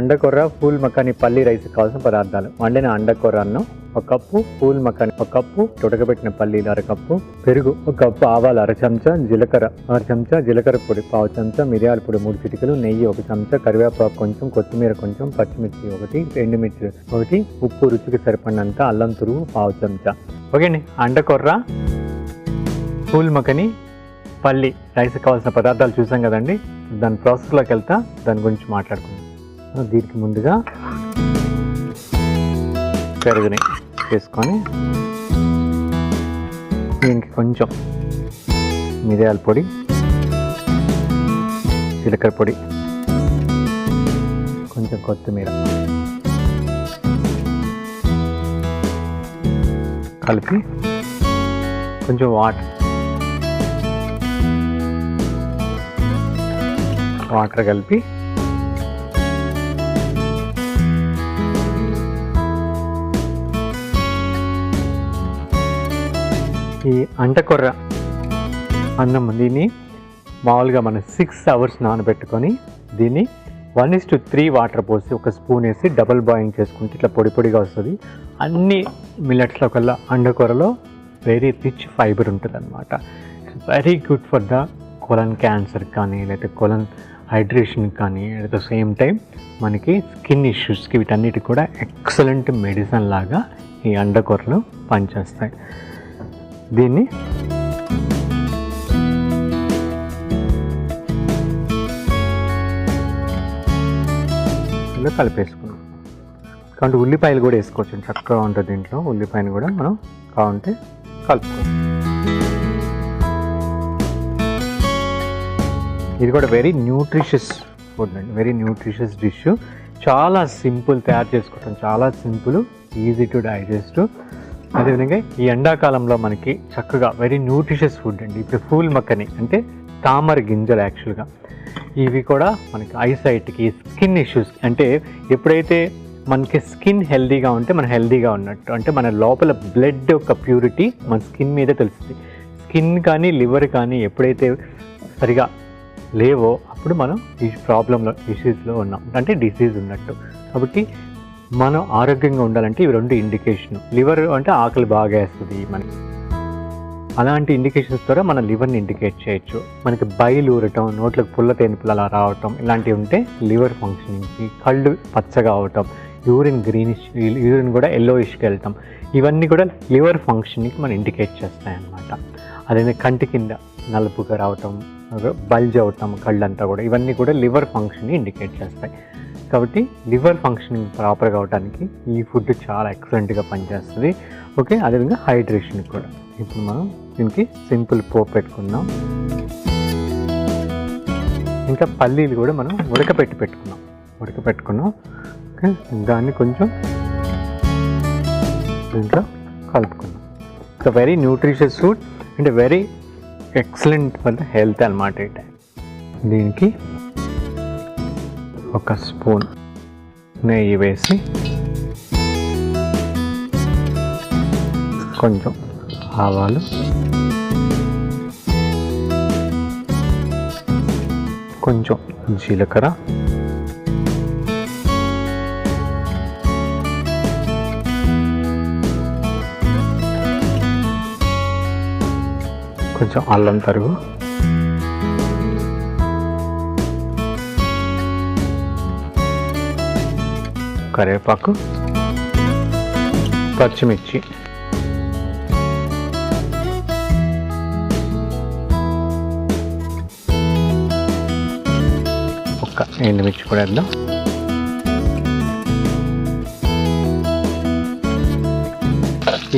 అండకొర్ర pool makhani పల్లి rice కావాల్సిన పదార్థాలు: వండిన అండకొర్ర అన్నం 1 కప్పు, ఫూల్ మఖానీ 1 కప్పు, ఉడకబెట్టిన పల్లీలు 1/2 కప్పు, పెరుగు 1 కప్పు, ఆవాలు 1/2 చెంచా, జీలకర్ర 1/2 చెంచా, జీలకర్ర పొడి 1/2 చెంచా, మిరియాల పొడి 3 చిటికెలు, నెయ్యి 1 చెంచా, కరివేపాకు కొంచెం, కొత్తిమీర కొంచెం, పచ్చిమిర్చి 1, ఎండుమిర్చి 1, ఉప్పు రుచికి సరిపడినంత, అల్లం తురుగు 1/2 చెంచా. ఓకే అండి, అండకొర్ర ఫూల్ మఖానీ పల్లి రైస్ కావాల్సిన పదార్థాలు చూసాం కదండి. దాని ప్రాసెస్లోకి వెళ్తా, దాని గురించి మాట్లాడుకుందాం. దీనికి ముందుగా పెరుగుని వేసుకొని దీనికి కొంచెం మిరియాల పొడి, జీలకర్ర పొడి, కొంచెం కొత్తిమీర కలిపి కొంచెం వాటర్ కలిపి ఈ అండకొర్ర అన్నం దీన్ని మామూలుగా మనం 6 అవర్స్ నానబెట్టుకొని దీన్ని 1:3 వాటర్ పోసి 1 స్పూన్ వేసి డబుల్ బాయిలింగ్ చేసుకుంటే ఇట్లా పొడి పొడిగా వస్తుంది. అన్ని మిల్లెట్స్లో కల్లా అండకొర్రలో వెరీ రిచ్ ఫైబర్ ఉంటుంది అనమాట. Very good for the colon cancer కానీ, లేకపోతే కొలన్ హైడ్రేషన్ కానీ, అట్ ద సేమ్ టైం మనకి స్కిన్ ఇష్యూస్కి వీటన్నిటికి కూడా ఎక్సలెంట్ మెడిసిన్ లాగా ఈ అండకొర్రలు పనిచేస్తాయి. దీన్ని ఇలా కలిపేసుకున్నాం. కాబట్టి ఉల్లిపాయలు కూడా వేసుకోవచ్చు, చక్కగా ఉంటుంది దీంట్లో. ఉల్లిపాయను కూడా మనం కావాలంటే కలుపుకోవచ్చు. ఇది కూడా వెరీ న్యూట్రిషియస్ ఫుడ్ అండి, వెరీ న్యూట్రిషియస్ డిష్. చాలా సింపుల్ తయారు చేసుకోవటం, చాలా సింపుల్, ఈజీ టు డైజెస్ట్. అదేవిధంగా ఈ ఎండాకాలంలో మనకి చక్కగా వెరీ న్యూట్రిషియస్ ఫుడ్ అండి. ఇప్పుడు ఫూల్ మఖానీ అంటే తామర గింజలు యాక్చువల్గా. ఇవి కూడా మనకి ఐసైట్కి, స్కిన్ ఇష్యూస్, అంటే ఎప్పుడైతే మనకి స్కిన్ హెల్దీగా ఉంటే మనం హెల్దీగా ఉన్నట్టు, అంటే మన లోపల బ్లడ్ యొక్క ప్యూరిటీ మన స్కిన్ మీద తెలుస్తుంది. స్కిన్ కానీ లివర్ కానీ ఎప్పుడైతే సరిగా లేవో అప్పుడు మనం ఈ ప్రాబ్లంలో, డిసీజ్లో ఉన్నాం, అంటే డిసీజ్ ఉన్నట్టు. కాబట్టి మనం ఆరోగ్యంగా ఉండాలంటే ఇవి 2 ఇండికేషన్. లివర్ అంటే ఆకలి బాగా వేస్తుంది మనకి, అలాంటి ఇండికేషన్స్ ద్వారా మన లివర్ని ఇండికేట్ చేయొచ్చు. మనకి బయలు ఊరటం, నోట్లకు పుల్ల తేనుపులు అలా రావటం, ఇలాంటివి ఉంటే లివర్ ఫంక్షనింగ్కి, కళ్ళు పచ్చగా అవటం, యూరిన్ గ్రీనిష్, యూరిన్ కూడా ఎల్లోయిష్కి వెళ్తాం, ఇవన్నీ కూడా లివర్ ఫంక్షనింగ్కి మనం ఇండికేట్ చేస్తాయన్నమాట. అదే కంటి కింద నలుపుగా రావటం, బల్జ్ అవటం కళ్ళంతా కూడా, ఇవన్నీ కూడా లివర్ ఫంక్షన్ని ఇండికేట్ చేస్తాయి. కాబట్టి లివర్ ఫంక్షనింగ్ ప్రాపర్గా అవడానికి ఈ ఫుడ్ చాలా ఎక్సలెంట్గా పనిచేస్తుంది. ఓకే, అదేవిధంగా హైడ్రేషన్ కూడా. ఇప్పుడు మనం దీనికి సింపుల్ పోపు పెట్టుకుందాం. ఇంకా పల్లీలు కూడా మనం ఉడకపెట్టుకున్నాం. ఓకే, దాన్ని కొంచెం దీంట్లో కలుపుకున్నాం. ఇట్స్ వెరీ న్యూట్రిషియస్ ఫుడ్ అంటే very excellent for the health అన్నమాట. దీనికి 1 స్పూన్ నెయ్యి వేసి కొంచెం ఆవాలు, కొంచెం జీలకర్ర, కొంచెం అల్లం తరుగు, కరివేపాకు, పచ్చిమిర్చి, ఎండుమిర్చి కూడా వేద్దాం.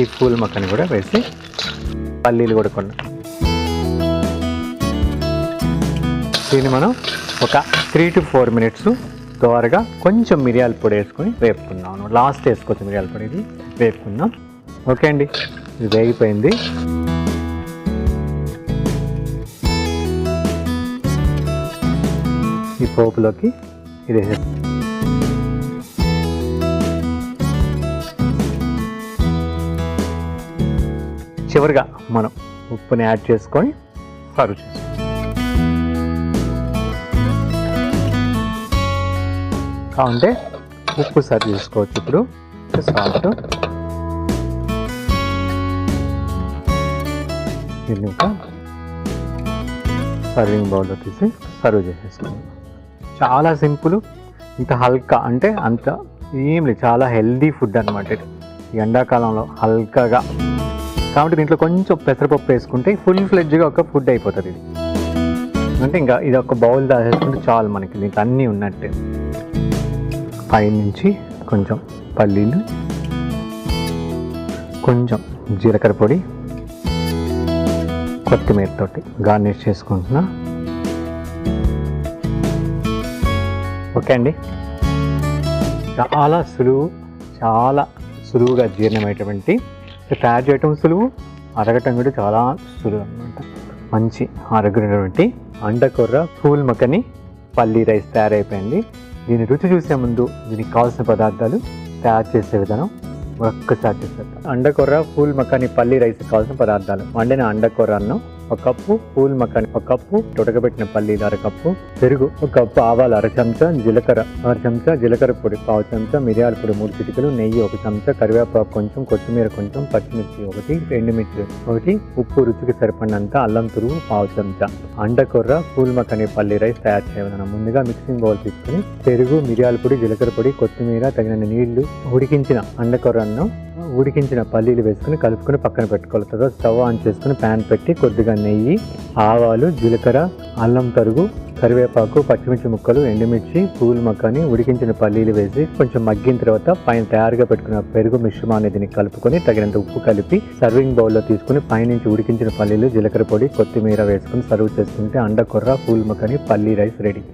ఈ ఫూల్ మఖానీ కూడా వేసి పల్లీలు కూడా కొన్ని. దీన్ని మనం ఒక 3 to 4 minutes త్వరగా కొంచెం మిరియాల పొడి వేసుకొని వేపుకుందాం. లాస్ట్ వేసుకోవచ్చు మిరియాల పొడి, ఇది వేపుకుందాం. ఓకే అండి, ఇది వేగిపోయింది. ఈ పోపులోకి ఇది చివరిగా మనం ఉప్పుని యాడ్ చేసుకొని సర్వ్ చేసుకోవాలి. కావంటే ఉప్పు సర్వ్ చేసుకోవచ్చు. ఇప్పుడు సాల్ట్, దీన్ని ఒక సర్వింగ్ బౌల్లో తీసి సర్వ్ చేసేసుకున్నాం. చాలా సింపుల్, ఇంత హల్కా అంటే అంత ఏం లేదు, చాలా హెల్దీ ఫుడ్ అనమాట ఇది ఈ ఎండాకాలంలో హల్కాగా. కాబట్టి దీంట్లో కొంచెం పెసరపప్పు వేసుకుంటే ఫుల్ ఫ్లెడ్జ్గా ఒక ఫుడ్ అయిపోతుంది ఇది. అంటే ఇంకా ఇది ఒక బౌల్ దాచేసుకుంటే చాలు మనకి, దీంట్లో అన్నీ ఉన్నట్టే. పైనుంచి కొంచెం పల్లీలు, కొంచెం జీలకర్ర పొడి, కొత్తిమీరతోటి గార్నిష్ చేసుకుంటున్నా. ఓకే అండి, చాలా సులువుగా జీర్ణమయ్యేటువంటి, తయారు చేయటం సులువు, అరగటం కూడా చాలా సులువు అనమాట. మంచి ఆరోగ్యమైనటువంటి అండకొర్ర ఫూల్ మఖని పల్లీ రైస్ తయారైపోయింది. దీని రుచి చూసే ముందు దీనికి కావాల్సిన పదార్థాలు, తయారు చేసే విధానం ఒక్కసారి చేస్తారు. అండకొర్ర ఫూల్ మఖని పల్లీ రైస్ కావాల్సిన పదార్థాలు: వండిన అండకొర్ర అన్నం 1 కప్పు, ఫూల్ మఖని 1 కప్పు, ఉడకబెట్టిన పల్లీలు 1/2 కప్పు, పెరుగు 1 కప్పు, ఆవాలు 1/2 చెంచా, జీలకర్ర 1/2 చెంచా, జీలకర్ర పొడి 1/2 చెంచా, మిరియాల పొడి 3 చిటికలు, నెయ్యి 1 చెంచా, కరివేపాకు కొంచెం, కొత్తిమీర కొంచెం, పచ్చిమిర్చి 1, ఎండుమిర్చి 1, ఉప్పు రుచికి సరిపడినంత, అల్లం తురుగు 1/2 చెంచా. అండకొర్ర ఫూల్ మఖని పల్లీ రైస్ తయారు చేయడం: ముందుగా మిక్సింగ్ బౌల్ తీసుకుని పెరుగు, మిరియాల పొడి, జీలకర్ర పొడి, కొత్తిమీర, తగినన్ని నీళ్లు, ఉడికించిన అండకొర్ర అన్నం, ఉడికించిన పల్లీలు వేసుకుని కలుపుకొని పక్కన పెట్టుకోవాలి. తర్వాత స్టవ్ ఆన్ చేసుకుని ప్యాన్ పెట్టి కొద్దిగా నెయ్యి, ఆవాలు, జీలకర్ర, అల్లం తరుగు, కరివేపాకు, పచ్చిమిర్చి ముక్కలు, ఎండుమిర్చి, ఫూల్ మఖని, ఉడికించిన పల్లీలు వేసి కొంచెం మగ్గిన తర్వాత పైన తయారుగా పెట్టుకున్న పెరుగు మిశ్రమాన్ని దీన్ని కలుపుకొని తగినంత ఉప్పు కలిపి సర్వింగ్ బౌల్లో తీసుకుని పైనుంచి ఉడికించిన పల్లీలు, జీలకర్ర పొడి, కొత్తిమీర వేసుకుని సర్వ్ చేసుకుంటే అండకొర్ర ఫూల్ మఖని పల్లీ రైస్ రెడీ.